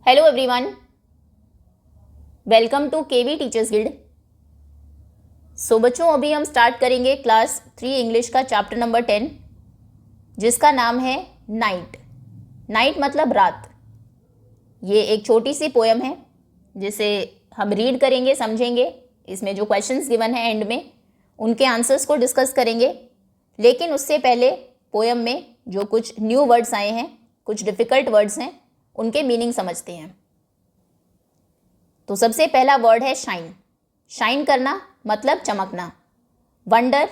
Hello everyone, welcome to KV teachers guild. So बच्चों, अभी हम स्टार्ट करेंगे क्लास 3 इंग्लिश का चैप्टर नंबर 10, जिसका नाम है नाइट। नाइट मतलब रात। ये एक छोटी सी पोयम है जिसे हम रीड करेंगे, समझेंगे। इसमें जो क्वेश्चंस गिवन है एंड में उनके आंसर्स को डिस्कस करेंगे। लेकिन उससे पहले पोयम में जो कुछ न्यू वर्ड्स आए हैं, कुछ डिफ़िकल्ट वर्ड्स हैं, उनके मीनिंग समझते हैं। तो सबसे पहला वर्ड है शाइन। शाइन करना मतलब चमकना। वंडर,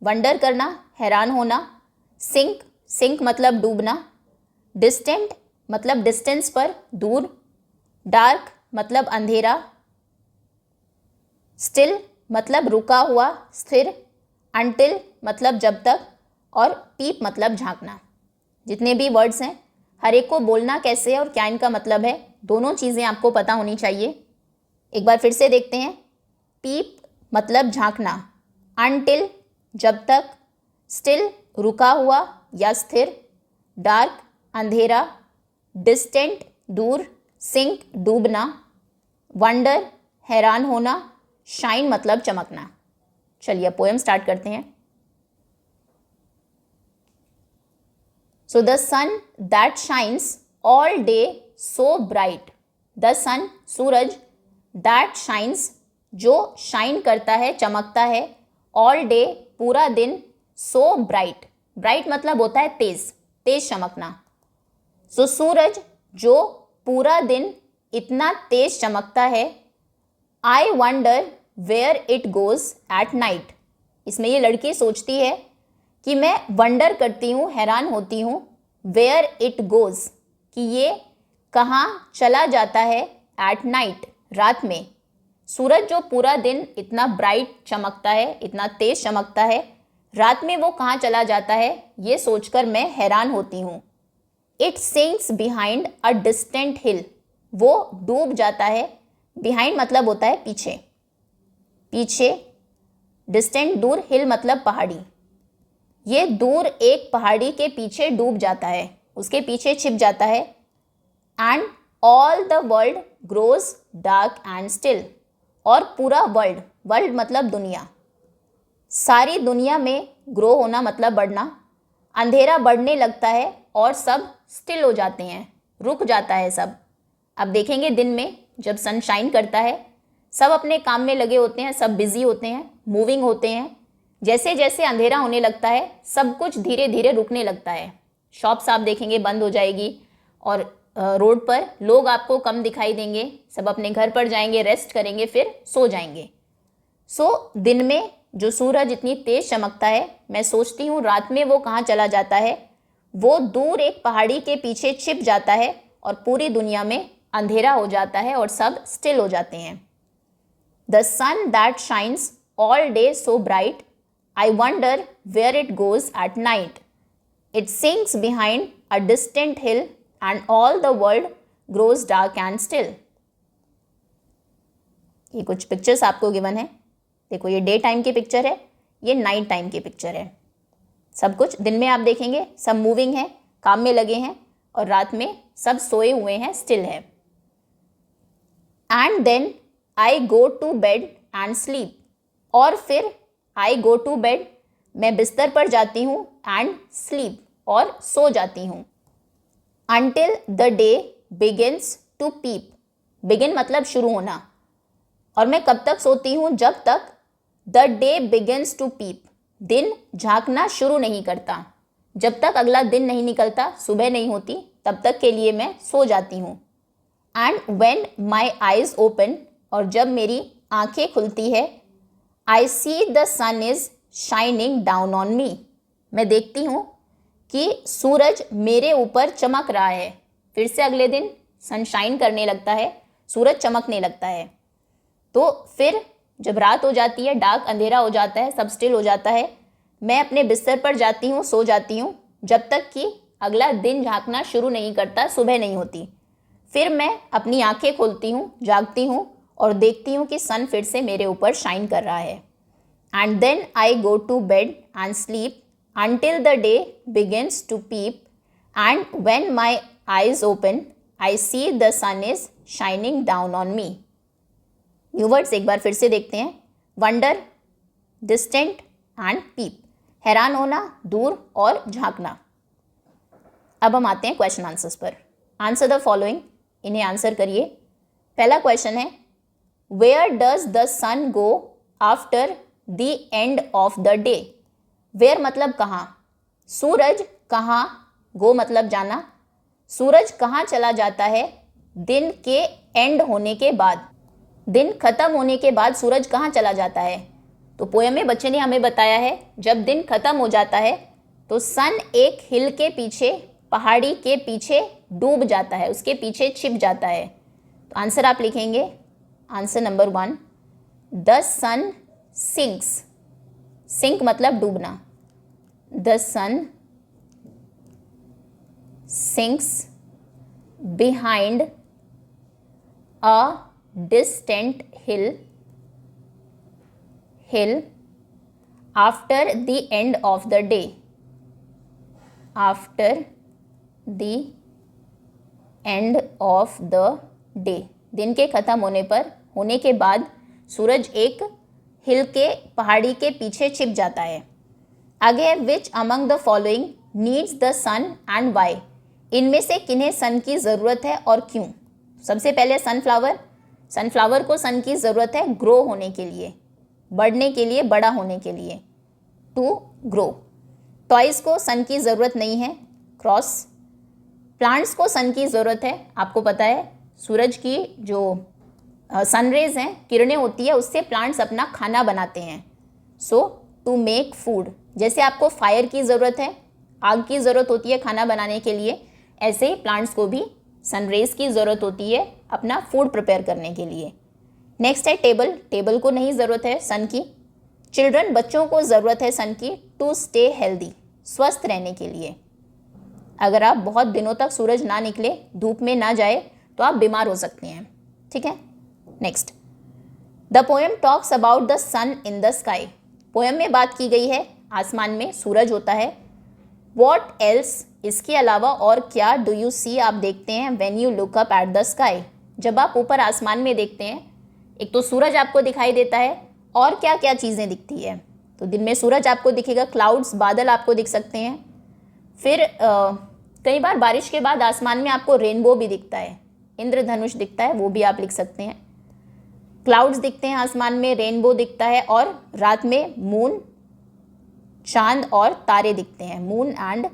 वंडर करना, हैरान होना। सिंक, सिंक मतलब डूबना। डिस्टेंट मतलब डिस्टेंस पर, दूर। डार्क मतलब अंधेरा। स्टिल मतलब रुका हुआ, स्थिर। अनटिल मतलब जब तक। और पीप मतलब झांकना। जितने भी वर्ड्स हैं, हर एक को बोलना कैसे और क्या इनका मतलब है, दोनों चीज़ें आपको पता होनी चाहिए। एक बार फिर से देखते हैं। पीप मतलब झांकना। अनटिल जब तक। स्टिल रुका हुआ या स्थिर। डार्क अंधेरा। डिस्टेंट दूर। सिंक डूबना। वंडर हैरान होना। शाइन मतलब चमकना। चलिए पोएम स्टार्ट करते हैं। So the sun that shines all day so bright. The sun Suraj, that shines जो शाइन करता है, चमकता है, all day पूरा दिन, so bright. bright मतलब होता है तेज, तेज चमकना। so सूरज जो पूरा दिन इतना तेज चमकता है। I wonder where it goes at night. इसमें ये लड़की सोचती है कि मैं वंडर करती हूँ, हैरान होती हूँ। वेयर इट गोज़ कि ये कहाँ चला जाता है। एट नाइट रात में। सूरज जो पूरा दिन इतना ब्राइट चमकता है, इतना तेज चमकता है, रात में वो कहाँ चला जाता है, ये सोचकर मैं हैरान होती हूँ। It sinks behind a distant hill, वो डूब जाता है। बिहाइंड मतलब होता है पीछे, पीछे। डिस्टेंट दूर, हिल मतलब पहाड़ी। ये दूर एक पहाड़ी के पीछे डूब जाता है, उसके पीछे छिप जाता है। And all the world grows dark and still, और पूरा वर्ल्ड, वर्ल्ड मतलब दुनिया, सारी दुनिया में ग्रो होना मतलब बढ़ना, अंधेरा बढ़ने लगता है और सब स्टिल हो जाते हैं, रुक जाता है सब। अब देखेंगे दिन में जब सनशाइन करता है, सब अपने काम में लगे होते हैं, सब बिजी होते हैं, मूविंग होते हैं। जैसे जैसे अंधेरा होने लगता है, सब कुछ धीरे धीरे रुकने लगता है। शॉप्स आप देखेंगे बंद हो जाएगी और रोड पर लोग आपको कम दिखाई देंगे। सब अपने घर पर जाएंगे, रेस्ट करेंगे, फिर सो जाएंगे। सो दिन में जो सूरज इतनी तेज चमकता है, मैं सोचती हूँ रात में वो कहाँ चला जाता है। वो दूर एक पहाड़ी के पीछे छिप जाता है और पूरी दुनिया में अंधेरा हो जाता है और सब स्टिल हो जाते हैं। The sun that shines all day so bright, I wonder where it goes at night. It sinks behind a distant hill and all the world grows dark and still. ये कुछ पिक्चर्स आपको given है। देखो, ये day time की picture है, ये night time की पिक्चर है। सब कुछ दिन में आप देखेंगे, सब मूविंग है, काम में लगे हैं, और रात में सब सोए हुए हैं, स्टिल है। And then I go to bed and sleep. और फिर I go to bed, मैं बिस्तर पर जाती हूँ, and sleep, और सो जाती हूँ। Until the day begins to peep. Begin मतलब शुरू होना। और मैं कब तक सोती हूँ, जब तक the day begins to peep, दिन झांकना शुरू नहीं करता। जब तक अगला दिन नहीं निकलता, सुबह नहीं होती, तब तक के लिए मैं सो जाती हूँ। And when my eyes open, और जब मेरी आंखें खुलती है, I see the sun is shining down on me. मैं देखती हूँ कि सूरज मेरे ऊपर चमक रहा है। फिर से अगले दिन सनशाइन करने लगता है, सूरज चमकने लगता है। तो फिर जब रात हो जाती है, डार्क अंधेरा हो जाता है, सब स्टिल हो जाता है, मैं अपने बिस्तर पर जाती हूँ, सो जाती हूँ, जब तक कि अगला दिन झांकना शुरू नहीं करता, सुबह नहीं होती। फिर मैं अपनी आंखें खोलती हूँ, जागती हूँ और देखती हूँ कि सन फिर से मेरे ऊपर शाइन कर रहा है। And then I go to bed and sleep until the day begins to peep, and when my eyes open, I see the sun is shining down on me. New words एक बार फिर से देखते हैं। Wonder, distant and पीप, हैरान होना, दूर और झांकना। अब हम आते हैं क्वेश्चन आंसर्स पर। आंसर द फॉलोइंग, इन्हें आंसर करिए। पहला क्वेश्चन है, where does the sun go after the end of the day. Where मतलब कहाँ, सूरज कहाँ, गो मतलब जाना, सूरज कहाँ चला जाता है दिन के एंड होने के बाद। दिन खत्म होने के बाद सूरज कहाँ चला जाता है। तो पोएम में बच्चे ने हमें बताया है जब दिन खत्म हो जाता है तो सन एक हिल के पीछे, पहाड़ी के पीछे डूब जाता है, उसके पीछे छिप जाता है। तो आंसर आप लिखेंगे, answer number 1, the sun sinks. Sink मतलब डूबना। The sun sinks behind a distant hill after the end of the day. After the end of the day, दिन के ख़त्म होने के बाद सूरज एक हिल के, पहाड़ी के पीछे छिप जाता है। आगे है, which among the following needs the sun and why. इनमें से किन्हें सन की ज़रूरत है और क्यों। सबसे पहले सनफ्लावर। सनफ्लावर को सन की ज़रूरत है ग्रो होने के लिए, बढ़ने के लिए, बड़ा होने के लिए, टू ग्रो। टॉयज़ को सन की ज़रूरत नहीं है, क्रॉस। प्लांट्स को सन की ज़रूरत है, आपको पता है सूरज की जो सनरेज हैं, किरणें होती है, उससे प्लांट्स अपना खाना बनाते हैं। सो टू मेक फूड, जैसे आपको फायर की ज़रूरत है, आग की ज़रूरत होती है खाना बनाने के लिए, ऐसे ही प्लांट्स को भी सनरेज की ज़रूरत होती है अपना फूड प्रिपेयर करने के लिए। नेक्स्ट है टेबल। टेबल को नहीं ज़रूरत है सन की। चिल्ड्रन, बच्चों को ज़रूरत है सन की टू स्टे हेल्दी, स्वस्थ रहने के लिए। अगर आप बहुत दिनों तक सूरज ना निकले, धूप में ना जाए, तो आप बीमार हो सकते हैं। ठीक है, next, the poem talks about the sun in the sky. Poem में बात की गई है आसमान में सूरज होता है। वॉट एल्स, इसके अलावा और क्या, डू यू सी, आप देखते हैं, when you look up at the sky, जब आप ऊपर आसमान में देखते हैं। एक तो सूरज आपको दिखाई देता है, और क्या क्या चीज़ें दिखती है। तो दिन में सूरज आपको दिखेगा, क्लाउड्स, बादल आपको दिख सकते हैं। फिर कई बार बारिश के बाद आसमान में आपको रेनबो भी दिखता है, इंद्रधनुष दिखता है, वो भी आप लिख सकते हैं। क्लाउड्स दिखते हैं आसमान में, रेनबो दिखता है, और रात में मून, चांद और तारे दिखते हैं, मून एंड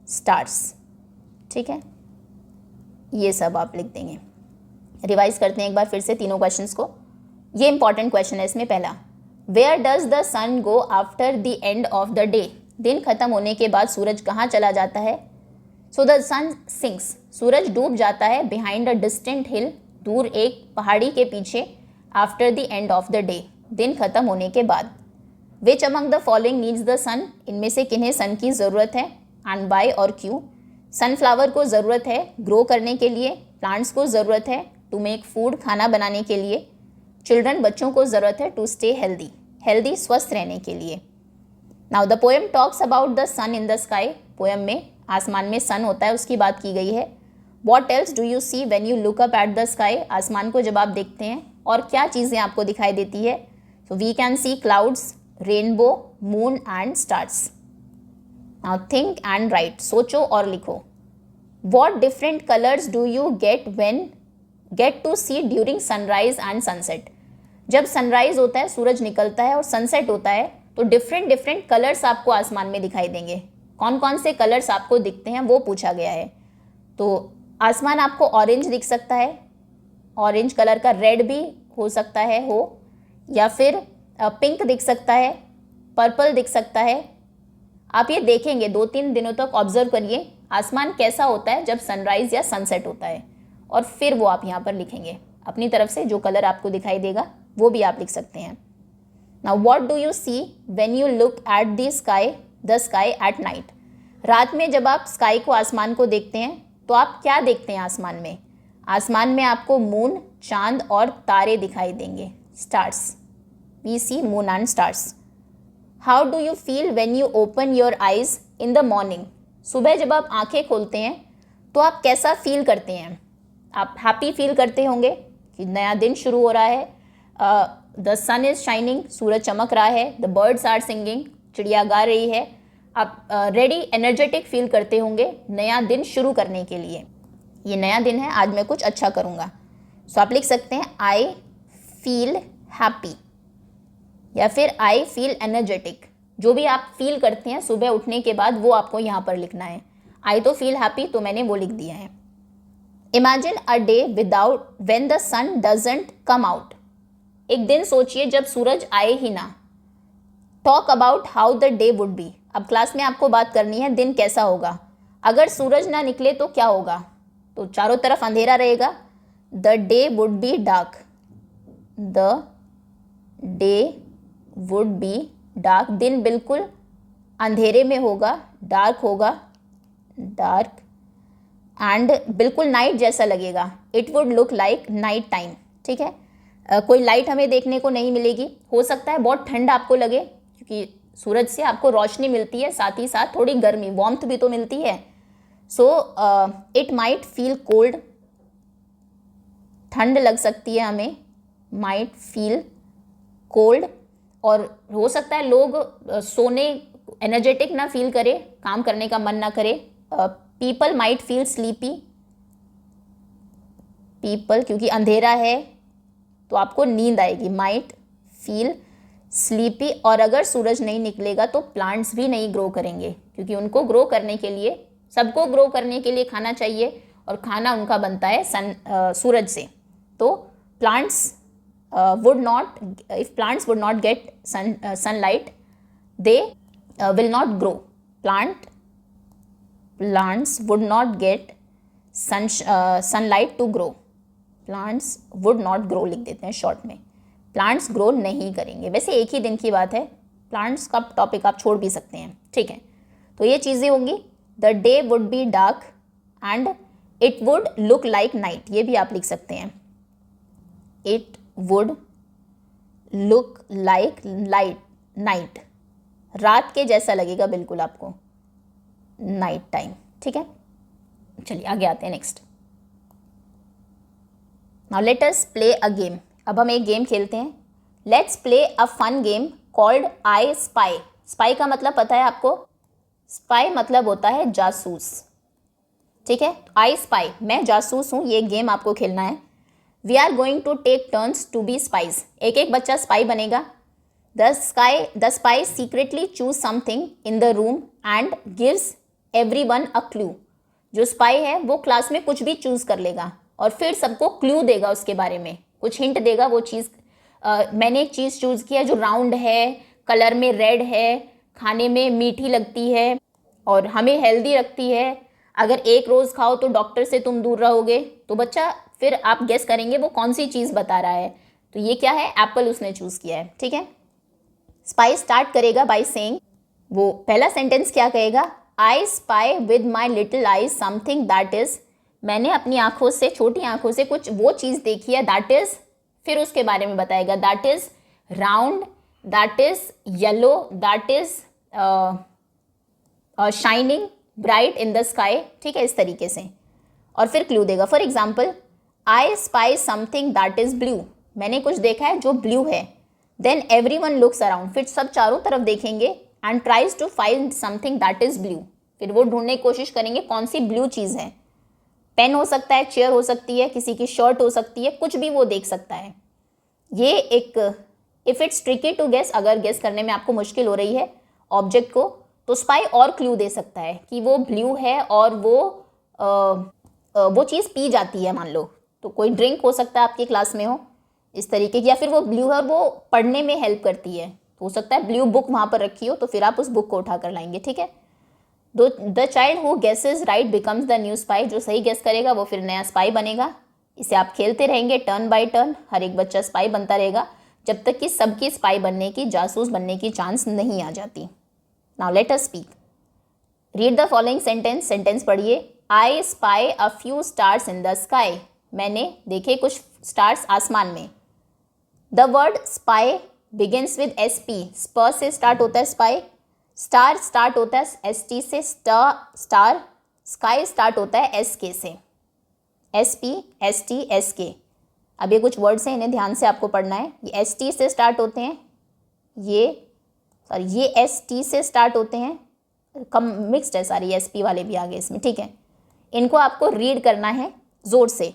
स्टार्स। ठीक है, ये सब आप लिख देंगे। रिवाइज करते हैं एक बार फिर से तीनों क्वेश्चंस को। ये इंपॉर्टेंट क्वेश्चन है इसमें। पहला, where does the sun go after the end of the day. दिन खत्म होने के बाद सूरज कहाँ चला जाता है। सो द सन सिंक्स, सूरज डूब जाता है, बिहाइंड अ डिस्टेंट हिल, दूर एक पहाड़ी के पीछे, after the end of the day, दिन खत्म होने के बाद। Which among the following needs the sun, इनमें से किन्हें सन की ज़रूरत है, एंड वाई, और क्यों। सनफ्लावर को ज़रूरत है ग्रो करने के लिए, प्लांट्स को ज़रूरत है टू मेक फूड, खाना बनाने के लिए। चिल्ड्रन, बच्चों को ज़रूरत है टू स्टे हेल्दी, हेल्दी, स्वस्थ रहने के लिए। Now the poem talks about the sun in the sky. Poem में आसमान में सन होता है, उसकी बात की गई है। What else do you see when you look up at the sky, आसमान को जब आप देखते हैं और क्या चीज़ें आपको दिखाई देती है। So we can see clouds, rainbow, moon and stars. Now think and write, सोचो और लिखो। What different colours do you get to see during sunrise and sunset. जब सनराइज होता है, सूरज निकलता है, और सनसेट होता है, तो डिफरेंट डिफरेंट कलर्स आपको आसमान में दिखाई देंगे। कौन कौन से कलर्स आपको दिखते हैं वो पूछा गया है। तो आसमान आपको ऑरेंज दिख सकता है, ऑरेंज कलर का, रेड भी हो सकता है या फिर पिंक दिख सकता है, पर्पल दिख सकता है। आप ये देखेंगे, 2-3 दिनों तक ऑब्जर्व करिए आसमान कैसा होता है जब सनराइज या सनसेट होता है, और फिर वो आप यहाँ पर लिखेंगे अपनी तरफ से। जो कलर आपको दिखाई देगा वो भी आप लिख सकते हैं। Now what do you see when you look at the sky at night. रात में जब आप स्काई को, आसमान को देखते हैं, तो आप क्या देखते हैं आसमान में। आसमान में आपको मून, चांद और तारे दिखाई देंगे, stars. We see moon and stars. How do you feel when you open your eyes in the morning. सुबह जब आप आंखें खोलते हैं तो आप कैसा फील करते हैं। आप हैप्पी फील करते होंगे कि नया दिन शुरू हो रहा है। द सन इज़ शाइनिंग, सूरज चमक रहा है। द बर्ड्स आर सिंगिंग, चिड़िया गा रही है। आप रेडी, एनर्जेटिक फील करते होंगे नया दिन शुरू करने के लिए। ये नया दिन है, आज मैं कुछ अच्छा करूँगा। सो आप लिख सकते हैं आई फील हैप्पी या फिर आई फील एनर्जेटिक। जो भी आप फील करते हैं सुबह उठने के बाद वो आपको यहाँ पर लिखना है। आई तो फील हैप्पी, तो मैंने वो लिख दिया है। Imagine a day without when the sun doesn't come out. एक दिन सोचिए जब सूरज आए ही ना। Talk about how the day would be. अब क्लास में आपको बात करनी है दिन कैसा होगा। अगर सूरज ना निकले तो क्या होगा? तो चारों तरफ अंधेरा रहेगा। The day would be dark. The day would be dark. दिन बिल्कुल अंधेरे में होगा, डार्क होगा, डार्क। एंड बिल्कुल नाइट जैसा लगेगा। It would look like night time. ठीक है, कोई लाइट हमें देखने को नहीं मिलेगी। हो सकता है बहुत ठंड आपको लगे, क्योंकि सूरज से आपको रोशनी मिलती है, साथ ही साथ थोड़ी गर्मी, वार्मथ भी तो मिलती है। So it might feel cold. ठंड लग सकती है हमें, माइट फील कोल्ड। और हो सकता है लोग सोने, एनर्जेटिक ना फील करे, काम करने का मन ना करे। People might feel sleepy. People, क्योंकि अंधेरा है तो आपको नींद आएगी, माइट फील स्लीपी। और अगर सूरज नहीं निकलेगा तो प्लांट्स भी नहीं ग्रो करेंगे, क्योंकि उनको ग्रो करने के लिए, सबको ग्रो करने के लिए खाना चाहिए, और खाना उनका बनता है सूरज से। तो plants would not, if plants would not get sunlight, they will not grow. Plants would not get sunlight to grow. Plants would not grow लिख देते हैं शॉर्ट में। प्लांट्स ग्रो नहीं करेंगे। वैसे एक ही दिन की बात है, प्लांट्स का टॉपिक आप छोड़ भी सकते हैं। ठीक है, तो ये चीज़ें होंगी। The day would be dark and it would look like night. ये भी आप लिख सकते हैं। It would look like night. रात के जैसा लगेगा बिल्कुल आपको, नाइट टाइम। ठीक है, चलिए आगे आते हैं next. Now let us play a game. अब हम एक गेम खेलते हैं। Let's play a fun game called I spy. Spy का मतलब पता है आपको? स्पाई मतलब होता है जासूस। ठीक है, आई स्पाई, मैं जासूस हूँ। ये गेम आपको खेलना है। We are going to take turns to be spies. एक एक बच्चा स्पाई बनेगा। The spy secretly choose something in the room and gives everyone a clue. जो स्पाई है वो क्लास में कुछ भी चूज कर लेगा और फिर सबको क्लू देगा, उसके बारे में कुछ हिंट देगा। वो चीज़ मैंने एक चीज़ चूज किया जो राउंड है, कलर में रेड है, खाने में मीठी लगती है और हमें हेल्दी रखती है। अगर एक रोज़ खाओ तो डॉक्टर से तुम दूर रहोगे। तो बच्चा फिर आप गेस करेंगे वो कौन सी चीज़ बता रहा है। तो ये क्या है? एप्पल उसने चूज़ किया है। ठीक है, स्पाई स्टार्ट करेगा बाय सेइंग, वो पहला सेंटेंस क्या कहेगा? I spy with my little eyes something that is. मैंने अपनी आंखों से, छोटी आंखों से कुछ वो चीज़ देखी है, दैट इज। फिर उसके बारे में बताएगा, that is round, that is yellow, that is shining bright in the sky. ठीक है, इस तरीके से। और फिर क्लू देगा। For example, I spy something that is blue. मैंने कुछ देखा है जो ब्लू है। देन एवरीवन लुक्स अराउंड, फिर सब चारों तरफ देखेंगे and tries to find something that is blue. फिर वो ढूंढने की कोशिश करेंगे कौन सी ब्लू चीज़ है। पेन हो सकता है, चेयर हो सकती है, किसी की शर्ट हो सकती है, कुछ भी वो देख सकता है। ये एक, if it's tricky to guess, अगर गेस करने में आपको मुश्किल हो रही है ऑब्जेक्ट को, तो स्पाई और क्लू दे सकता है कि वो ब्लू है और वो चीज़ पी जाती है। मान लो तो कोई ड्रिंक हो सकता है आपकी क्लास में हो इस तरीके की, या फिर वो ब्लू है और वो पढ़ने में हेल्प करती है। तो हो सकता है ब्लू बुक वहाँ पर रखी हो, तो फिर आप उस बुक को उठा कर लाएंगे। ठीक है, the child who guesses right becomes the new spy. जो सही गेस करेगा वो फिर नया स्पाई बनेगा। इसे आप खेलते रहेंगे टर्न बाय टर्न, हर एक बच्चा स्पाई बनता रहेगा जब तक कि सबकी स्पाई बनने की, जासूस बनने की चांस नहीं आ जाती। Now let us speak. Read the following sentence. Sentence पढ़िए। I spy a few stars in the sky. मैंने देखे कुछ स्टार्स आसमान में। The word spy begins with SP। स्प से स्टार्ट होता है स्पाई। स्टार स्टार्ट होता है ST से, स्टार। स्काई स्टार्ट होता है SK से, SPSTSK। अब ये कुछ वर्ड्स हैं, इन्हें ध्यान से आपको पढ़ना है। ये ST से स्टार्ट होते हैं, ये ST से स्टार्ट होते हैं, कम मिक्स्ड है सारी, SP वाले भी आगे इसमें, ठीक है। इनको आपको रीड करना है ज़ोर से।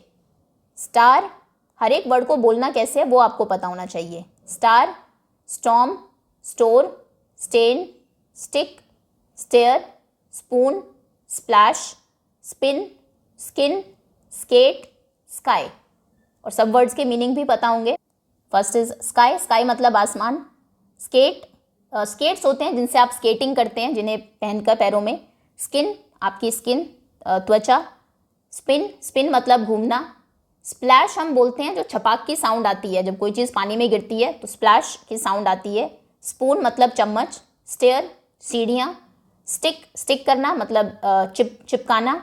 स्टार, हर एक वर्ड को बोलना कैसे है वो आपको पता होना चाहिए। Star, storm, store, stain, stick, stair, spoon, splash, spin, skin, skate, sky. और सब वर्ड्स के मीनिंग भी पता होंगे। फर्स्ट इज स्काई, स्काई मतलब आसमान। स्केट, स्केट्स होते हैं जिनसे आप स्केटिंग करते हैं, जिन्हें पहनकर पैरों में। स्किन, आपकी स्किन, त्वचा। स्पिन, स्पिन मतलब घूमना। स्प्लैश हम बोलते हैं जो छपाक की साउंड आती है, जब कोई चीज़ पानी में गिरती है तो स्प्लैश की साउंड आती है। स्पून मतलब चम्मच। स्टेयर, सीढ़ियाँ। स्टिक, स्टिक करना मतलब चिपकाना,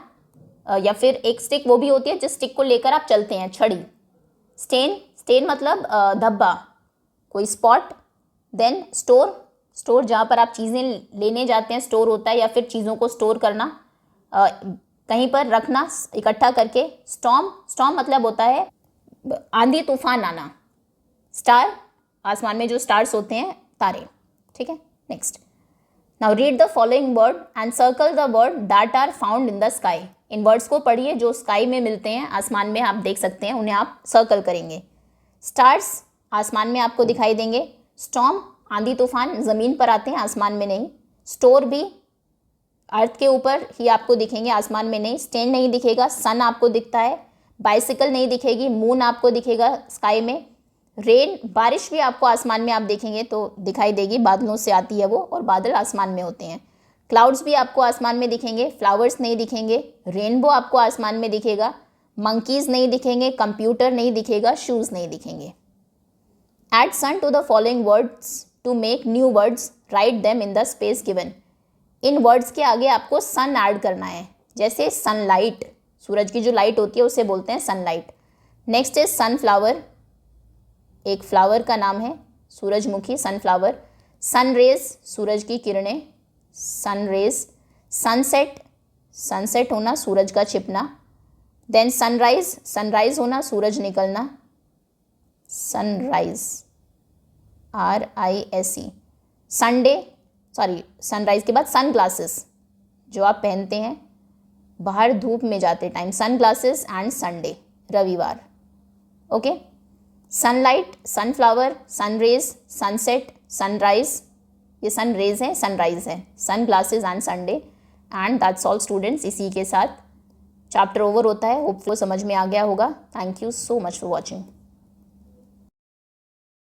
या फिर एक स्टिक वो भी होती है जिस स्टिक को लेकर आप चलते हैं, छड़ी। स्टेन, स्टेन मतलब धब्बा, कोई स्पॉट। देन स्टोर, स्टोर जहाँ पर आप चीज़ें लेने जाते हैं, स्टोर होता है, या फिर चीज़ों को स्टोर करना, कहीं पर रखना इकट्ठा करके। स्टॉर्म, स्टॉर्म मतलब होता है आंधी तूफान आना। स्टार, आसमान में जो स्टार्स होते हैं, तारे, ठीक है। Next, now read the following word and circle the word that are found in the sky. इन वर्ड्स को पढ़िए जो स्काई में मिलते हैं, आसमान में आप देख सकते हैं, उन्हें आप सर्कल करेंगे। स्टार्स, आसमान में आपको दिखाई देंगे। स्टॉर्म, आंधी तूफान ज़मीन पर आते हैं, आसमान में नहीं। स्टोर भी अर्थ के ऊपर ही आपको दिखेंगे, आसमान में नहीं। स्टेन नहीं दिखेगा, सन आपको दिखता है। बाइसिकल नहीं दिखेगी, मून आपको दिखेगा स्काई में। रेन, बारिश भी आपको आसमान में आप देखेंगे तो दिखाई देगी, बादलों से आती है वो, और बादल आसमान में होते हैं। क्लाउड्स भी आपको आसमान में दिखेंगे, फ्लावर्स नहीं दिखेंगे। रेनबो आपको आसमान में दिखेगा। मंकीज़ नहीं दिखेंगे, कंप्यूटर नहीं दिखेगा, शूज़ नहीं दिखेंगे। Add sun to the following words to make new words. Write them in the space given. In words के आगे आपको सन ऐड करना है, जैसे सनलाइट, सूरज की जो लाइट होती है उसे बोलते हैं सनलाइट। नेक्स्ट इज सनफ्लावर, एक फ्लावर का नाम है, सूरजमुखी, सनफ्लावर। सनरेज, सूरज की किरणें, सनरेज। सनसेट, सनसेट होना, सूरज का छिपना। देन सनराइज, सनराइज होना, सूरज निकलना, sunrise, RISE। Sunday, sorry sunrise के बाद सन ग्लासेस, जो आप पहनते हैं बाहर धूप में जाते time, sunglasses and Sunday, रविवार, okay. Sunlight, sunflower, sunrays, sunset, sunrise, ये सनरेज है, सनराइज है, sunglasses and Sunday. And that's all students, इसी के साथ चैप्टर ओवर होता है। होप समझ में आ गया होगा। Thank you so much for watching.